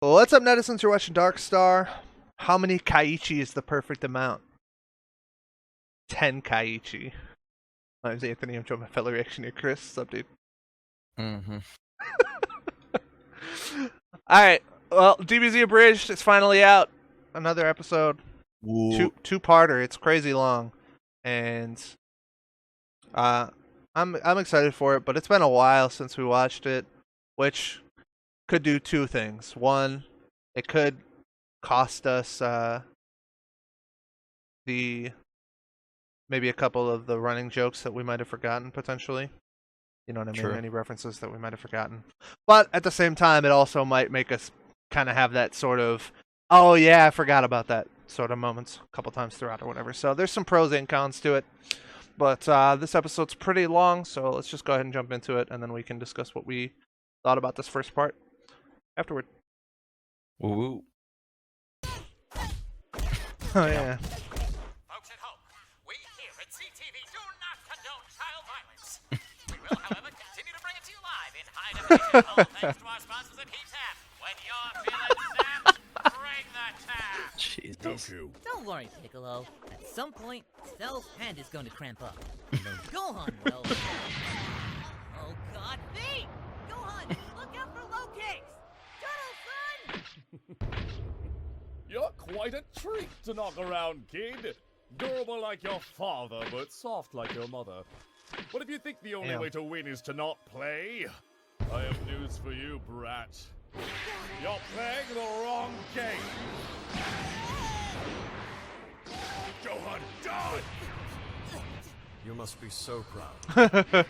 Well, what's up, netizens? You're watching DarkStar. How many Kaiichi is the perfect amount? 10 Kaiichi. My name's Anthony. I'm joined by fellow reactioneer Chris. What's up, dude? Alright. Well, DBZ Abridged is finally out. Another episode. Two-parter. It's crazy long. And I'm excited for it, but it's been a while since we watched it, which could do two things. One, it could cost us maybe a couple of the running jokes that we might have forgotten potentially. You know what I mean? True. Any references that we might have forgotten. But at the same time, it also might make us kind of have that sort of, oh yeah, I forgot about that sort of moments a couple times throughout or whatever. So there's some pros and cons to it. But this episode's pretty long, so let's just go ahead and jump into it, and then we can discuss what we thought about this first part afterward. Woo. Oh yeah. Folks at home, we here at CTV do not condone child violence. We will, however, continue to bring it to you live in high definition, all thanks to our sponsors at Heat. When you're feeling zapped, bring the tap. Jesus. Don't worry, Piccolo. At some point, Cell's hand is going to cramp up. And then Gohan will. Oh God, Vee! Gohan, look out for low kicks! Turtle, son! You're quite a treat to knock around, kid. Durable like your father, but soft like your mother. But if you think the only Damn. way to win is to not play, I have news for you, brat. You're playing the wrong game. Gohan, done! You must be so proud.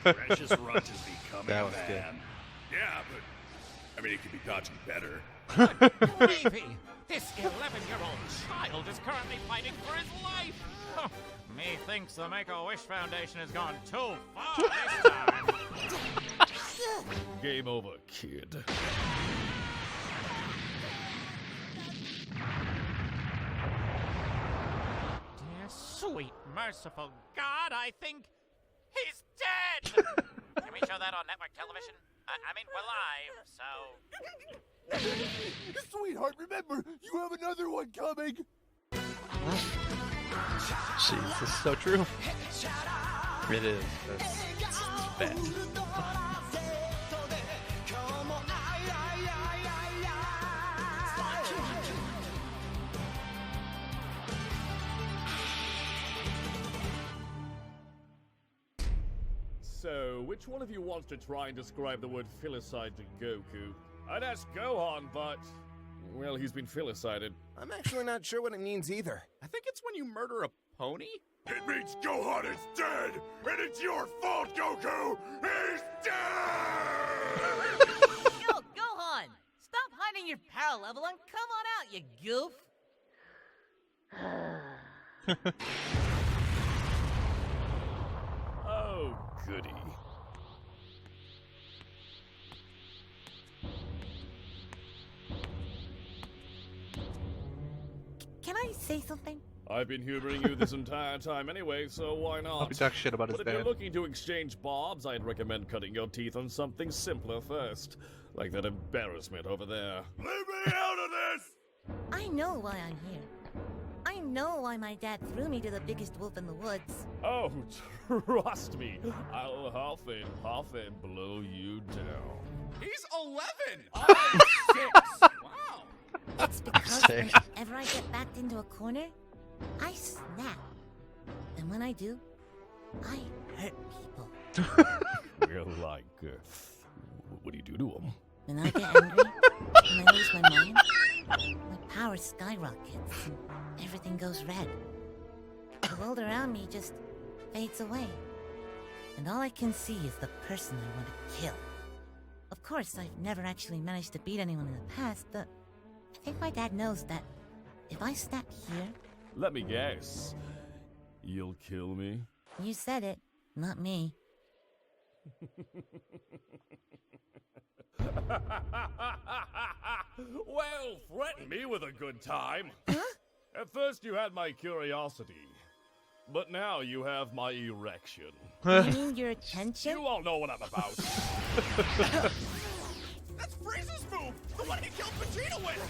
Precious Runt is becoming That a was good. man. Yeah, but I mean, it could be dodging better. Davey, this 11-year-old child is currently fighting for his life. Huh. Methinks the Make-A-Wish Foundation has gone too far this time. Game over, kid. Dear sweet, merciful God, I think he's dead. Can we show that on network television? I mean, we're live, so... Sweetheart, remember, you have another one coming. Jeez, this is so true. It is. It's bad. So, which one of you wants to try and describe the word filicide to Goku? I'd ask Gohan, but... well, he's been filicided. I'm actually not sure what it means either. I think it's when you murder a pony? It means Gohan is dead! And it's your fault, Goku! He's dead! Yo, Gohan! Stop hiding your power level and come on out, you goof! Oh, goody. Can I say something? I've been humoring you this entire time anyway, so why not? Hope you talk shit about his But if you're band. looking to exchange bobs, I'd recommend cutting your teeth on something simpler first. Like that embarrassment over there. Leave me out of this! I know why I'm here. I know why my dad threw me to the biggest wolf in the woods. Oh, trust me. I'll huff and blow you down. He's 11! I'm 6! Wow! It's because sick. whenever I get backed into a corner, I snap. And when I do, I hurt people. You're like, what do you do to him? When I get angry, when I lose my mind, my power skyrockets and everything goes red. The world around me just fades away. And all I can see is the person I want to kill. Of course, I've never actually managed to beat anyone in the past, but I think my dad knows that if I snap here, Let me guess. You'll kill me? you said it, not me. Well, threaten me with a good time. At first you had my curiosity, but now you have my erection. You mean your attention? You all know what I'm about. That's Frieza's move! The one he killed Vegeta with!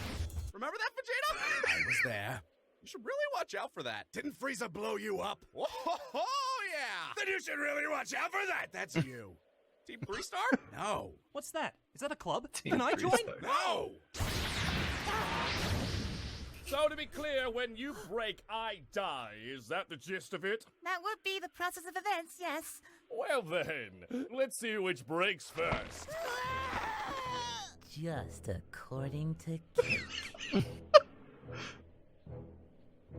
Remember that, Vegeta? I was there. You should really watch out for that. Didn't Frieza blow you up? Oh, yeah! Then you should really watch out for that! That's you. Team 3-star? No. What's that? Is that a club? Can I join? No! So to be clear, when you break, I die. Is that the gist of it? That would be the process of events, yes. Well then, let's see which breaks first. Just according to Cake.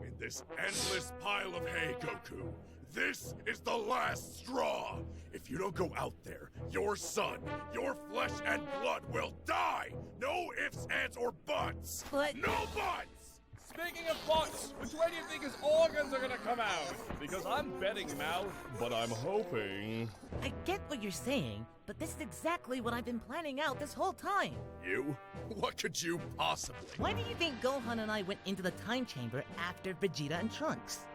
In this endless pile of hay, Goku, this is the last straw. If you don't go out there, your son, your flesh and blood will die. No ifs, ands, or buts. But- No buts! Speaking of butts, which way do you think his organs are gonna come out? Because I'm betting mouth, but I'm hoping. I get what you're saying, but this is exactly what I've been planning out this whole time. You? What could you possibly? Why do you think Gohan and I went into the time chamber after Vegeta and Trunks?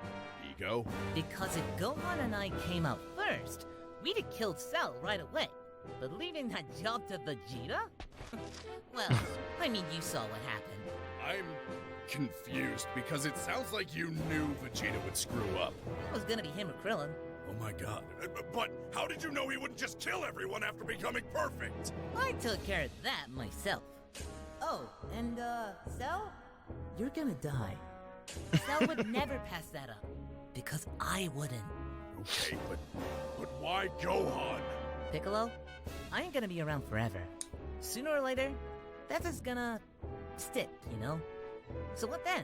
Ego? Because if Gohan and I came out first, we'd have killed Cell right away. But leaving that job to Vegeta? Well, I mean, you saw what happened. I'm confused because it sounds like you knew Vegeta would screw up. It was gonna be him or Krillin. Oh my god. But how did you know he wouldn't just kill everyone after becoming perfect? I took care of that myself. Oh, and Cell? You're gonna die. Cell would never pass that up. Because I wouldn't. Okay, but why Gohan? Piccolo, I ain't gonna be around forever. Sooner or later, that's just gonna stick, you know? So what then?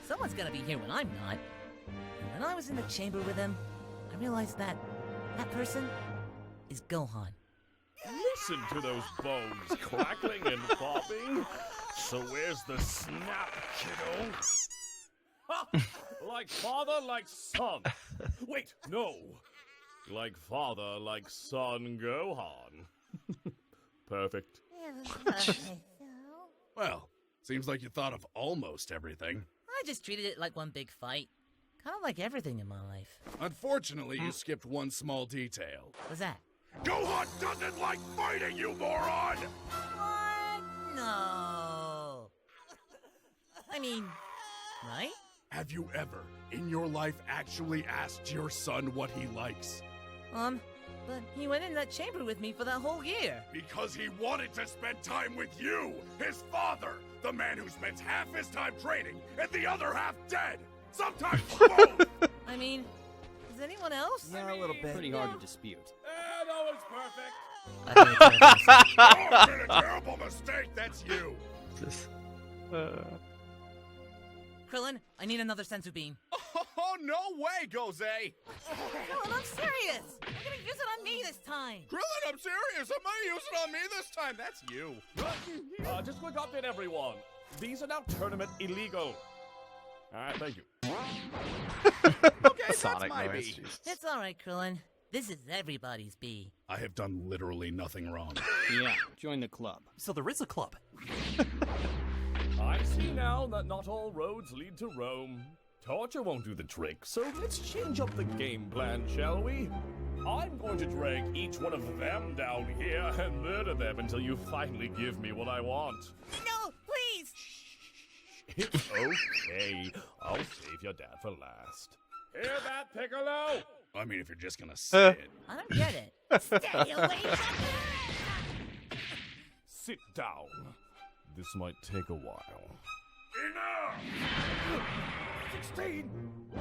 Someone's gonna be here when I'm not. And when I was in the chamber with him, I realized that person is Gohan. Listen to those bones crackling and popping. So where's the snap, kiddo? Ha! Like father, like son. Wait, no. Like father, like son, Gohan. Perfect. Well, seems like you thought of almost everything. I just treated it like one big fight. Kind of like everything in my life. Unfortunately, you skipped one small detail. What's that? Gohan doesn't like fighting, you moron! What? No. I mean, right? Have you ever, in your life, actually asked your son what he likes? But he went in that chamber with me for that whole year. Because he wanted to spend time with you, his father, the man who spends half his time training and the other half dead. Sometimes both. I mean, is anyone else? Yeah, a little bit. Pretty hard to dispute. No one's perfect. Oh, it's been a terrible mistake. That's you. Krillin, I need another sensu beam. Oh, no way, Goze. Krillin, I'm serious. I'm gonna use it on me this time. Krillin, I'm serious. I'm gonna use it on me this time. That's you. Just quick update, everyone. These are now tournament illegal. Alright, thank you. Okay, Sonic that's my noise. B. It's alright, Krillin. This is everybody's B. I have done literally nothing wrong. Yeah, join the club. So there is a club. I see now that not all roads lead to Rome. Torture won't do the trick, so let's change up the game plan, shall we? I'm going to drag each one of them down here and murder them until you finally give me what I want. No, please! It's okay. I'll save your dad for last. Hear that, Piccolo? I mean, if you're just gonna say it. I don't get it. Stay away from me! Sit down. This might take a while. Enough! 16!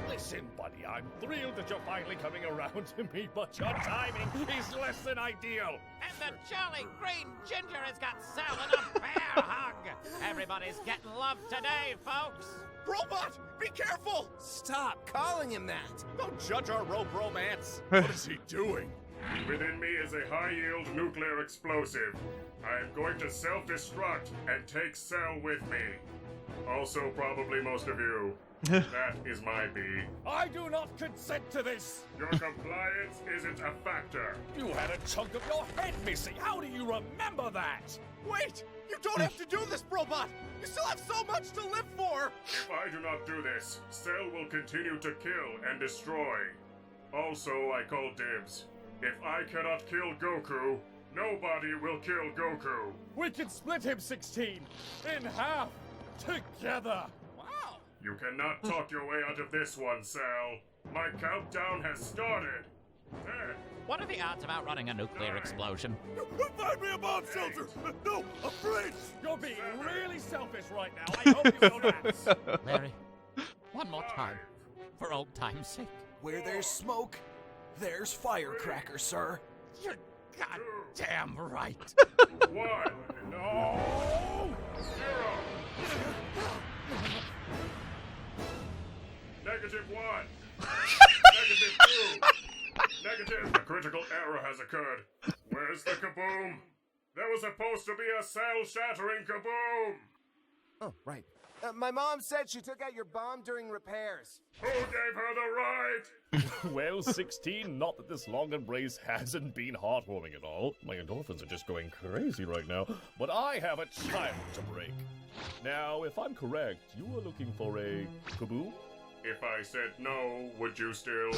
Listen, buddy, I'm thrilled that you're finally coming around to me, but your timing is less than ideal. And the jolly green ginger has got Cell in a bear hug. Everybody's getting love today, folks. Robot, be careful! Stop calling him that! Don't judge our rope romance. What is he doing? Within me is a high-yield nuclear explosive. I am going to self-destruct and take Cell with me. Also, probably most of you. That is my B. I do not consent to this. Your compliance isn't a factor. You had a chunk of your head missing. How do you remember that? Wait! You don't have to do this, Robot! You still have so much to live for! If I do not do this, Cell will continue to kill and destroy. Also, I call dibs. If I cannot kill Goku, Nobody will kill Goku. We can split him, 16, in half, together. Wow. You cannot talk your way out of this one, Cell. My countdown has started. 10. What are the odds about running a nuclear explosion? Find me a bomb shelter! No, a bridge! You're being really selfish right now. I hope you know that. Larry, one more time, for old time's sake. Where there's smoke, there's firecracker, sir. You're goddamn right. 1. No! 0. -1. -2. Negative. A critical error has occurred. Where's the kaboom? There was supposed to be a cell-shattering kaboom. Oh, right. My mom said she took out your bomb during repairs. Who gave her the right? Well, 16, not that this long embrace hasn't been heartwarming at all. My endorphins are just going crazy right now. But I have a child to break. Now, if I'm correct, you were looking for a kaboom? If I said no, would you still?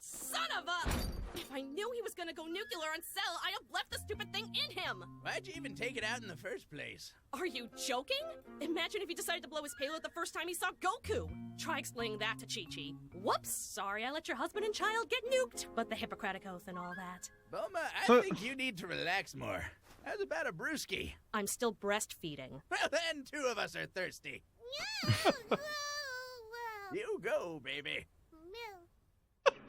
Son of a! If I knew he was gonna go nuclear on Cell, I'd have left the stupid thing in him! Why'd you even take it out in the first place? Are you joking? Imagine if he decided to blow his payload the first time he saw Goku! Try explaining that to Chi-Chi. Whoops! Sorry I let your husband and child get nuked, but the Hippocratic Oath and all that. Bulma, I think you need to relax more. How's about a brewski? I'm still breastfeeding. Well, then 2 of us are thirsty. You go, baby.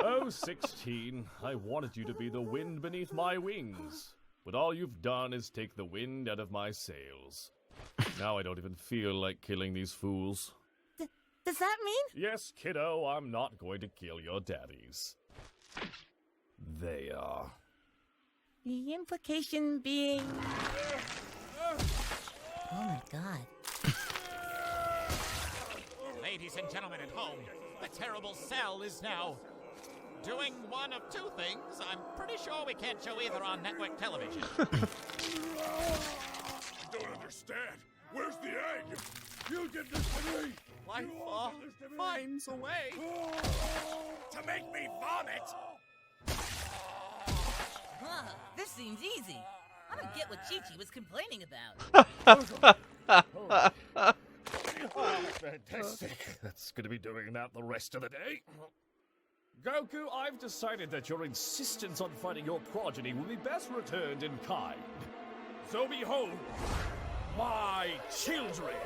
Oh, 16, I wanted you to be the wind beneath my wings. But all you've done is take the wind out of my sails. Now I don't even feel like killing these fools. Does that mean? Yes, kiddo, I'm not going to kill your daddies. They are. The implication being... Oh my god. Ladies and gentlemen at home, the terrible Cell is now doing one of 2 things. I'm pretty sure we can't show either on network television. I don't understand. Where's the egg? You did this to me. Life finds a way. To make me vomit! Huh, this seems easy. I don't get what Chi-Chi was complaining about. Oh, fantastic. That's going to be doing that the rest of the day. Goku, I've decided that your insistence on fighting your progeny will be best returned in kind. So behold, my children.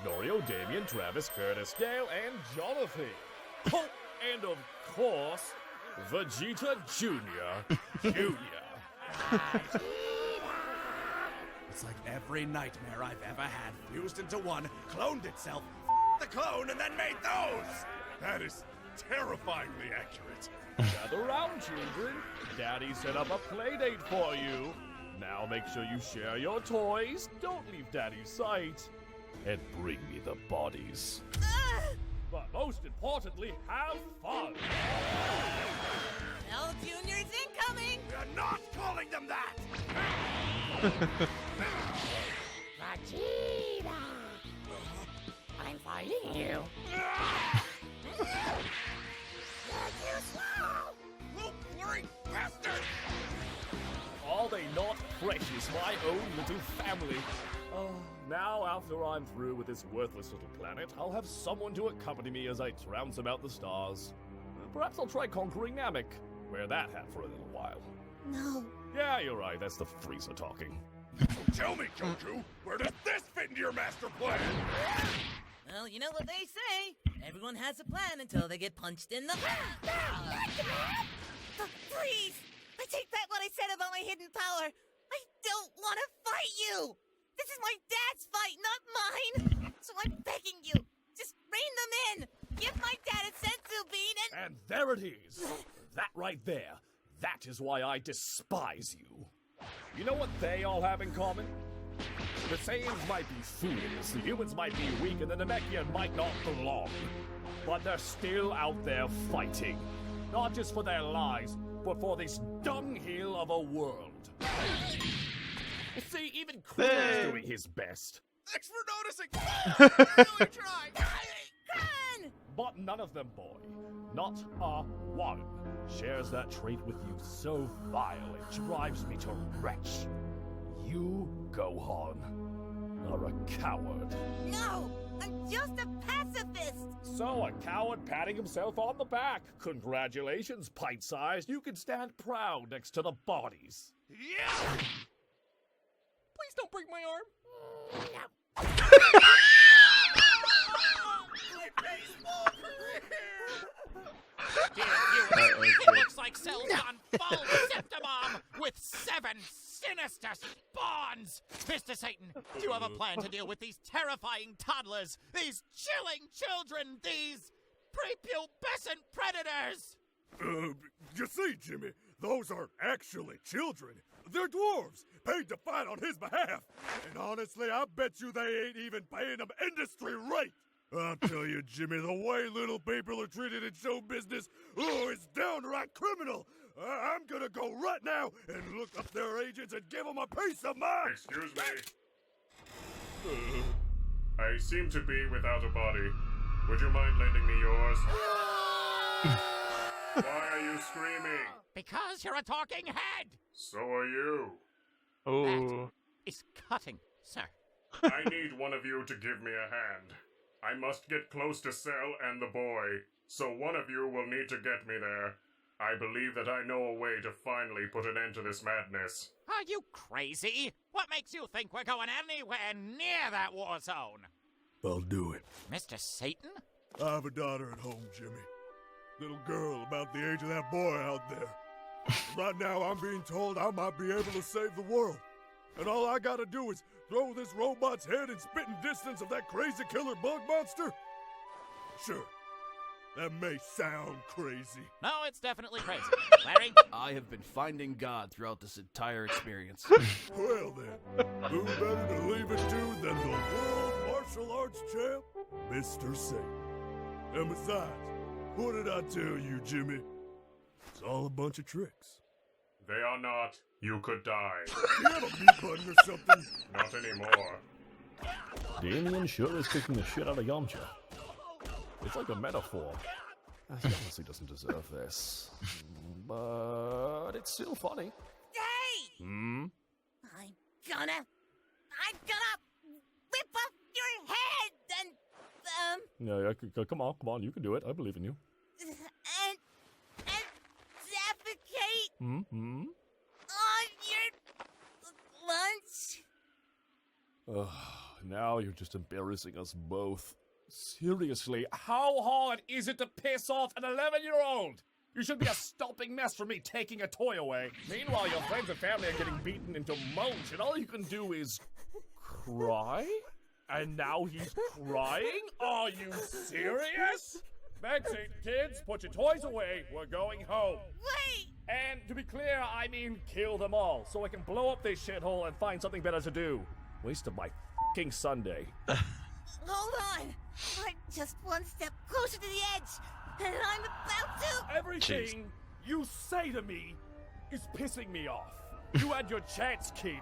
Norio, Damien, Travis, Curtis, Dale, and Jonathan. Oh, and of course, Vegeta Jr. It's like every nightmare I've ever had fused into one, cloned itself, the clone, and then made those! That is terrifyingly accurate. Gather round, children. Daddy set up a playdate for you. Now make sure you share your toys, don't leave Daddy's sight, and bring me the bodies. But most importantly, have fun! L Junior's incoming! We're not calling them that! Vegeta! I'm fighting you. Loop-blurring bastard! Are they not precious, my own little family? Oh, now after I'm through with this worthless little planet, I'll have someone to accompany me as I trounce about the stars. Perhaps I'll try conquering Namek. Wear that hat for a little while. No. Yeah, you're right, that's the Frieza talking. Tell me, Goku, where does this fit into your master plan? Well, you know what they say. Everyone has a plan until they get punched in the... Please! I take back what I said about my hidden power. I don't want to fight you! This is my dad's fight, not mine! So I'm begging you, just rein them in! Give my dad a senzu bean and... And there it is! That right there. That is why I despise you. You know what they all have in common? The Saiyans might be foolish, the humans might be weak, and the Namekian might not belong. But they're still out there fighting. Not just for their lives, but for this dunghill of a world. See, even Krill's doing his best. Thanks for noticing. Really try. But none of them, boy, not a one, shares that trait with you so vile it drives me to retch. You, Gohan, are a coward. No, I'm just a pacifist. So, a coward patting himself on the back. Congratulations, pint-sized. You can stand proud next to the bodies. Yeah. Please don't break my arm. My baseball career. It looks like Cell's gone full Septimom with 7 sinister spawns! Mr. Satan, do you have a plan to deal with these terrifying toddlers, these chilling children, these prepubescent predators? You see, Jimmy, those aren't actually children. They're dwarves, paid to fight on his behalf. And honestly, I bet you they ain't even paying them industry rate. I'll tell you, Jimmy, the way little people are treated in show business, it's downright criminal. I'm gonna go right now and look up their agents and give them a piece of mind. Excuse me. I seem to be without a body. Would you mind lending me yours? Why are you screaming? Because you're a talking head! So are you. Oh. Is cutting, sir. I need one of you to give me a hand. I must get close to Cell and the boy, so one of you will need to get me there. I believe that I know a way to finally put an end to this madness. Are you crazy? What makes you think we're going anywhere near that war zone? I'll do it. Mr. Satan? I have a daughter at home, Jimmy. Little girl about the age of that boy out there. Right now, I'm being told I might be able to save the world. And all I gotta do is throw this robot's head in spitting distance of that crazy killer bug monster? Sure, that may sound crazy. No, it's definitely crazy. Larry? I have been finding God throughout this entire experience. Well then, who better to leave it to than the world martial arts champ, Mr. Satan. And besides, what did I tell you, Jimmy? It's all a bunch of tricks. They are not. You could die. You have a mute button or something? Not anymore. Damien sure is kicking the shit out of Yamcha. It's like a metaphor. He honestly doesn't deserve this. But it's still funny. Hey! I'm gonna whip off your head and, Yeah, come on, you can do it. I believe in you. and defecate Mm-hmm. on your lunch. Now you're just embarrassing us both. Seriously, how hard is it to piss off an 11-year-old? You should be a stomping mess for me taking a toy away. Meanwhile, your friends and family are getting beaten into mulch, and all you can do is cry? And now he's crying? Are you serious? Betsy, kids, put your toys away. We're going home. Wait! And to be clear, I mean kill them all, so I can blow up this shithole and find something better to do. Waste of my f***ing Sunday. Hold on! I'm just one step closer to the edge, and I'm about to... Everything you say to me is pissing me off. You had your chance, kid,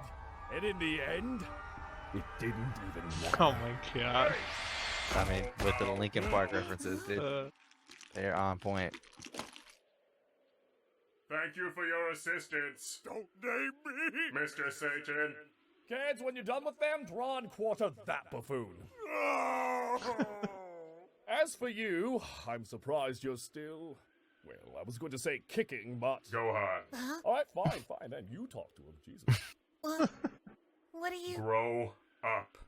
and in the end, it didn't even matter. Oh my god. I mean, with the Linkin Park references, dude. They're on point. Thank you for your assistance. Don't name me, Mr. Satan. Kids, when you're done with them, draw and quarter that buffoon. As for you, I'm surprised you're still... Well, I was going to say kicking, but... Gohan. Alright, fine, then you talk to him, Jesus. What are you... Grow up.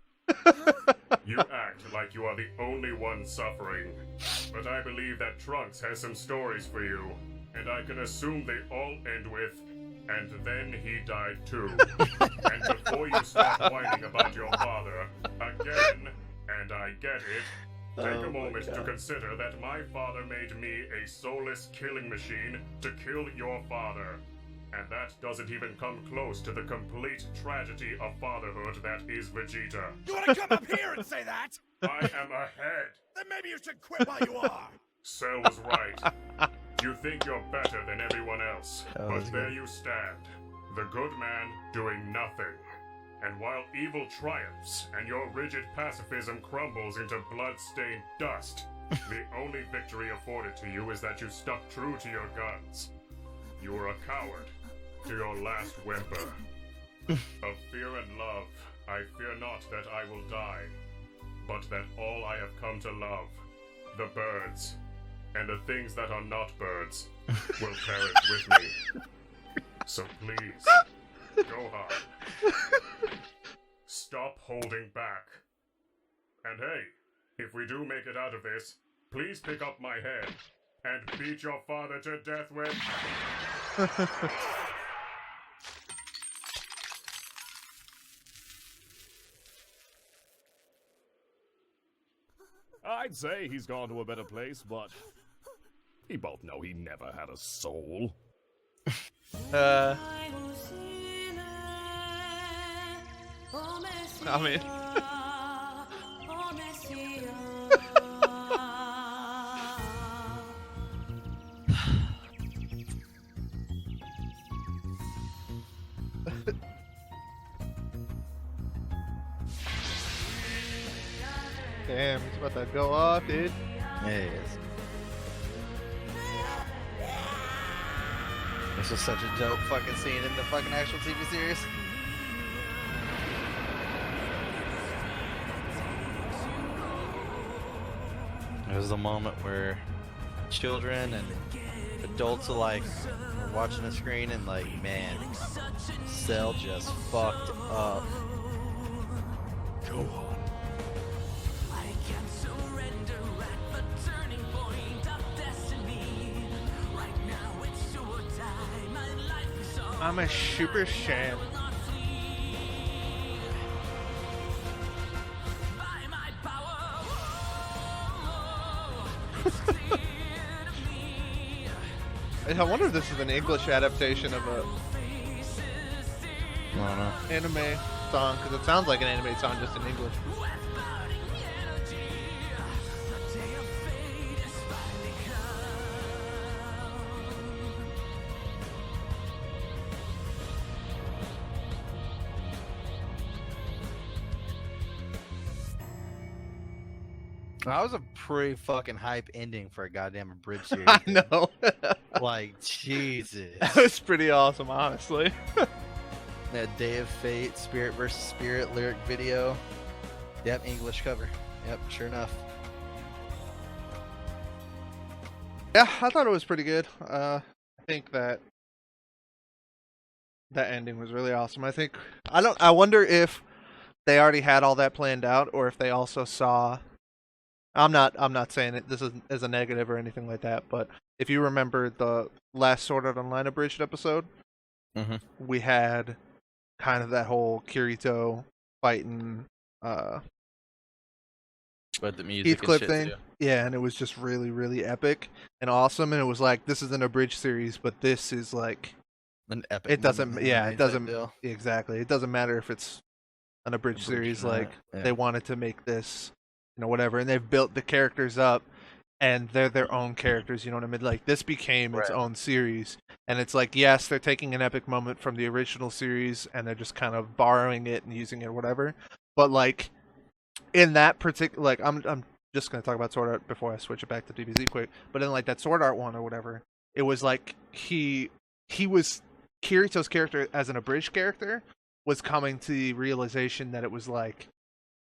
You act like you are the only one suffering. But I believe that Trunks has some stories for you. And I can assume they all end with... And then he died too. And before you start whining about your father, again, and I get it, take a moment to consider that my father made me a soulless killing machine to kill your father. And that doesn't even come close to the complete tragedy of fatherhood that is Vegeta. You wanna come up here and say that? I am ahead. Then maybe you should quit while you are. Cell was right. You think you're better than everyone else, but there you stand. The good man doing nothing. And while evil triumphs and your rigid pacifism crumbles into blood-stained dust, the only victory afforded to you is that you stuck true to your guns. You were a coward to your last whimper. Of fear and love, I fear not that I will die, but that all I have come to love, the birds, and the things that are not birds, will perish with me. So please, go hard. Stop holding back. And hey, if we do make it out of this, please pick up my head and beat your father to death with... I'd say he's gone to a better place, but we both know he never had a soul. I mean... Damn, he's about to go off, dude. Yeah, he is. This is such a dope fucking scene in the fucking actual TV series. It was the moment where children and adults alike were watching the screen and like, man, Cell just fucked up. Go on. I'm a super sham. I wonder if this is an English adaptation of a anime song, because it sounds like an anime song just in English. That was a pretty fucking hype ending for a goddamn Abridged series. I know. Like, Jesus. That was pretty awesome, honestly. That Day of Fate, Spirit versus Spirit lyric video. Yep, English cover. Yep, sure enough. Yeah, I thought it was pretty good. I think that ending was really awesome. I wonder if they already had all that planned out, or if they also saw... I'm not saying it this is a negative or anything like that, but if you remember the last Sword Art Online Abridged episode, we had kind of that whole Kirito fighting but the music Heathcliff and shit thing. too. Yeah, and it was just really, really epic and awesome, and it was like, this is an Abridged series, but this is like an epic. It doesn't Deal. exactly. It doesn't matter if it's an Abridged series, like they wanted to make this, whatever, and they've built the characters up, and they're their own characters, you know what I mean? Like, this became its own series, and it's like, yes, they're taking an epic moment from the original series, and they're just kind of borrowing it and using it or whatever, but, like, in that particular, like, I'm just going to talk about Sword Art before I switch it back to DBZ quick, but in, like, that Sword Art one or whatever, it was like, he was, Kirito's character as an Abridged character was coming to the realization that it was like,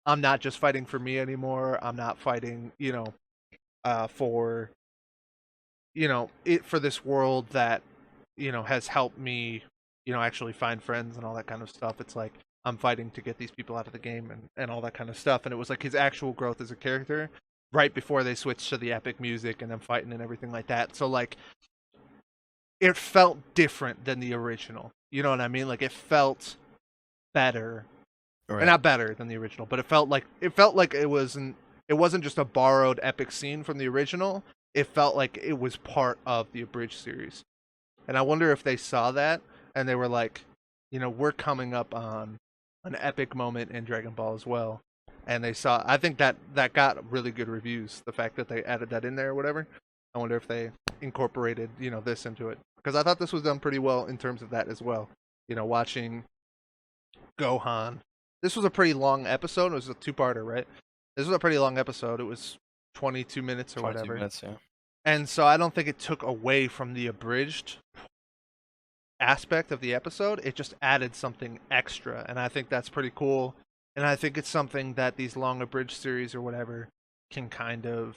I'm not just fighting for me anymore. I'm not fighting, for, for this world that, has helped me, actually find friends and all that kind of stuff. It's like, I'm fighting to get these people out of the game and all that kind of stuff. And it was like his actual growth as a character right before they switched to the epic music and then fighting and everything like that. So, like, it felt different than the original. You know what I mean? Like, it felt better. Right. Or not better than the original, but it felt like it wasn't just a borrowed epic scene from the original. It felt like it was part of the Abridged series. And I wonder if they saw that and they were like, we're coming up on an epic moment in Dragon Ball as well. And they saw, I think that got really good reviews, the fact that they added that in there or whatever. I wonder if they incorporated, this into it. Because I thought this was done pretty well in terms of that as well. Watching Gohan. This was a pretty long episode. It was a two-parter, right? This was a pretty long episode. It was 22 minutes or 22 whatever. minutes, yeah. And so I don't think it took away from the abridged aspect of the episode. It just added something extra, and I think that's pretty cool. And I think it's something that these long abridged series or whatever can kind of...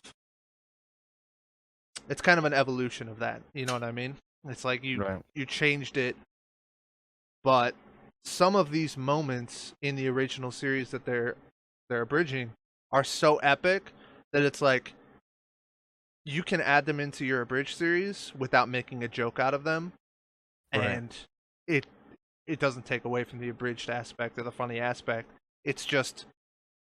It's kind of an evolution of that. You know what I mean? It's like you changed it, but some of these moments in the original series that they're abridging are so epic that it's like you can add them into your abridged series without making a joke out of them, and it doesn't take away from the abridged aspect or the funny aspect. It's just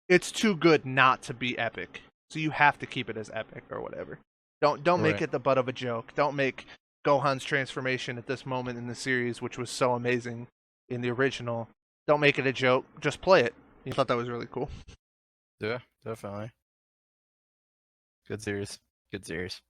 it's too good not to be epic, so you have to keep it as epic or whatever. Don't make it the butt of a joke. Don't make Gohan's transformation at this moment in the series, which was so amazing in the original, don't make it a joke. Just play it. You thought that was really cool. Yeah, definitely. Good series. Good series.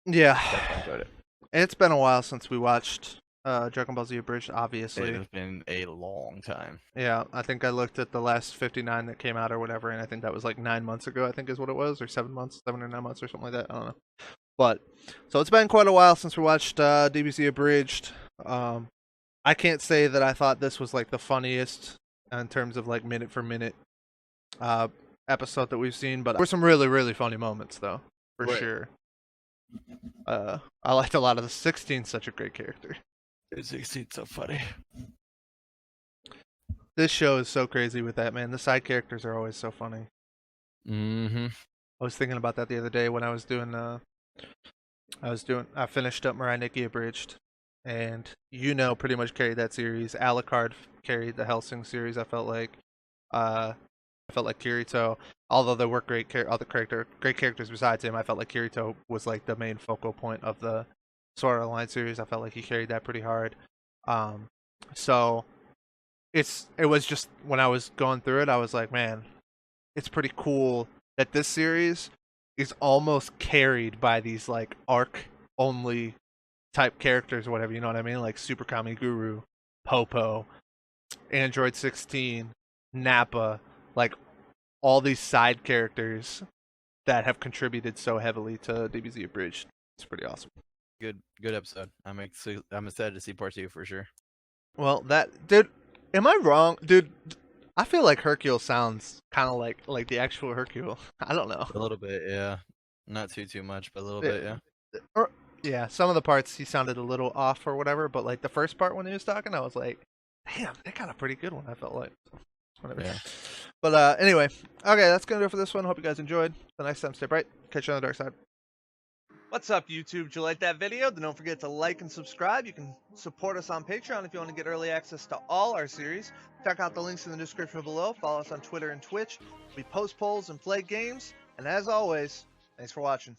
Yeah. Definitely enjoyed it. It's been a while since we watched Dragon Ball Z Abridged, obviously. It has been a long time. Yeah, I think I looked at the last 59 that came out or whatever, and I think that was like 9 months ago, I think is what it was, or 7 months, 7 or 9 months or something like that. I don't know. But, so it's been quite a while since we watched DBZ Abridged. I can't say that I thought this was like the funniest in terms of like minute for minute episode that we've seen, but there were some really, really funny moments though, for sure. I liked a lot of the 16's such a great character. 16's so funny. This show is so crazy with that, man. The side characters are always so funny. Mm-hmm. I was thinking about that the other day when I was doing I finished up Mirai Nikki Abridged. And pretty much carried that series. Alucard carried the Hellsing series. I felt like Kirito, although there were great characters besides him, I felt like Kirito was like the main focal point of the Sword Art Online series. I felt like he carried that pretty hard. So it was just when I was going through it, I was like, man, it's pretty cool that this series is almost carried by these like arc only type characters or whatever, you know what I mean? Like Super Kami Guru, Popo, Android 16, Nappa, like all these side characters that have contributed so heavily to DBZ Abridged. It's pretty awesome. Good episode. I'm excited to see part 2 for sure. Well, dude, am I wrong? Dude, I feel like Hercule sounds kind of like the actual Hercule. I don't know. A little bit, yeah. Not too much, but a little bit, yeah. Yeah, some of the parts he sounded a little off or whatever, but like the first part when he was talking, I was like, damn, they got a pretty good one, I felt like. Whatever. Yeah. But anyway, okay, that's going to do it for this one. Hope you guys enjoyed. Till next time, stay bright. Catch you on the dark side. What's up, YouTube? Did you like that video? Then don't forget to like and subscribe. You can support us on Patreon if you want to get early access to all our series. Check out the links in the description below. Follow us on Twitter and Twitch. We post polls and play games. And as always, thanks for watching.